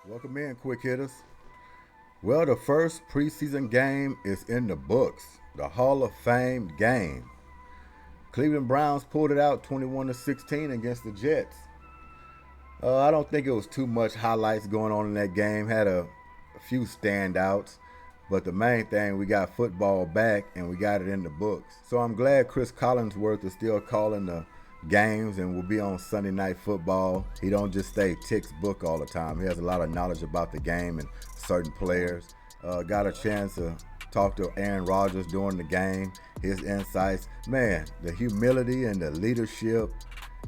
Welcome in, quick hitters. Well, the first preseason game is in the books, the Hall of Fame game. Cleveland Browns pulled it out 21-16 against the Jets. I don't think it was too much highlights going on in that game. Had a few standouts, but the main thing, we got football back and we got it in the books. So I'm glad Chris Collinsworth is still calling the games and will be on Sunday Night Football. He don't just stay textbook all the time. He has a lot of knowledge about the game and certain players. Got a chance to talk to Aaron Rodgers during the game, his insights. Man, the humility and the leadership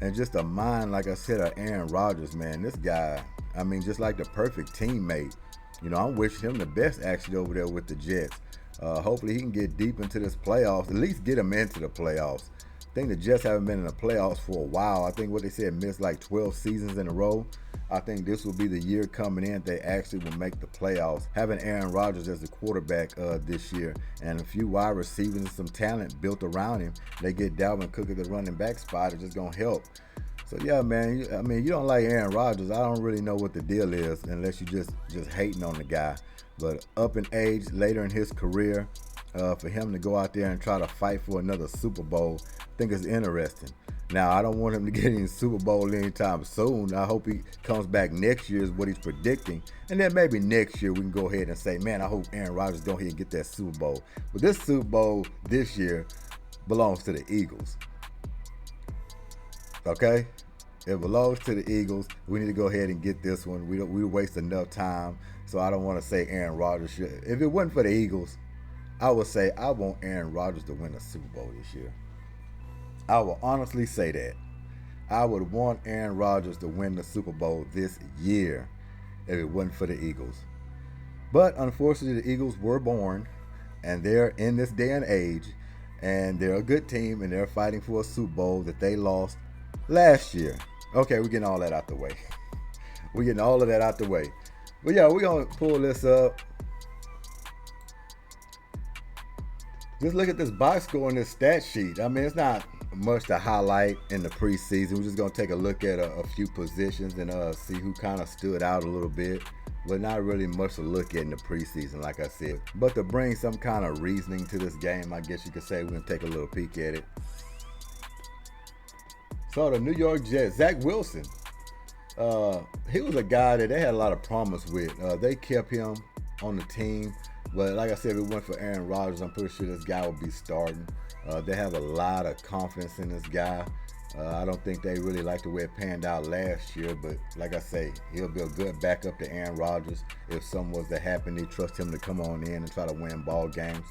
and just a mind, like I said, of Aaron Rodgers, man. This guy, I mean, just like the perfect teammate. You know, I'm wishing him the best actually over there with the Jets. Hopefully he can get deep into this playoffs, at least get him into the playoffs. I think the Jets haven't been in the playoffs for a while. I think what they said, missed like 12 seasons in a row. I think this will be the year coming in they actually will make the playoffs. Having Aaron Rodgers as the quarterback this year and a few wide receivers and some talent built around him. They get Dalvin Cook at the running back spot. It's just going to help. So, yeah, man, I mean, you don't like Aaron Rodgers. I don't really know what the deal is unless you just hating on the guy. But up in age, later in his career, for him to go out there and try to fight for another Super Bowl, I think it's interesting. Now, I don't want him to get in the Super Bowl anytime soon. I hope he comes back next year is what he's predicting. And then maybe next year we can go ahead and say, man, I hope Aaron Rodgers go ahead and get that Super Bowl. But this Super Bowl this year belongs to the Eagles. Okay? It belongs to the Eagles. We need to go ahead and get this one. We waste enough time. So I don't want to say Aaron Rodgers should. If it wasn't for the Eagles, I would say I want Aaron Rodgers to win the Super Bowl this year. I will honestly say that. I would want Aaron Rodgers to win the Super Bowl this year if it wasn't for the Eagles. But unfortunately, the Eagles were born, and they're in this day and age, and they're a good team, and they're fighting for a Super Bowl that they lost last year. Okay, we're getting all that out the way. We're getting all of that out the way. But yeah, we're going to pull this up. Just look at this box score in this stat sheet. I mean, it's not much to highlight in the preseason. We're just going to take a look at a few positions and see who kind of stood out a little bit. But not really much to look at in the preseason, like I said. But to bring some kind of reasoning to this game, I guess you could say we're going to take a little peek at it. So the New York Jets, Zach Wilson, he was a guy that they had a lot of promise with. They kept him on the team. But like I said, if it went for Aaron Rodgers, I'm pretty sure this guy would be starting. They have a lot of confidence in this guy. I don't think they really liked the way it panned out last year. But like I say, he'll be a good backup to Aaron Rodgers. If something was to happen, they trust him to come on in and try to win ball games.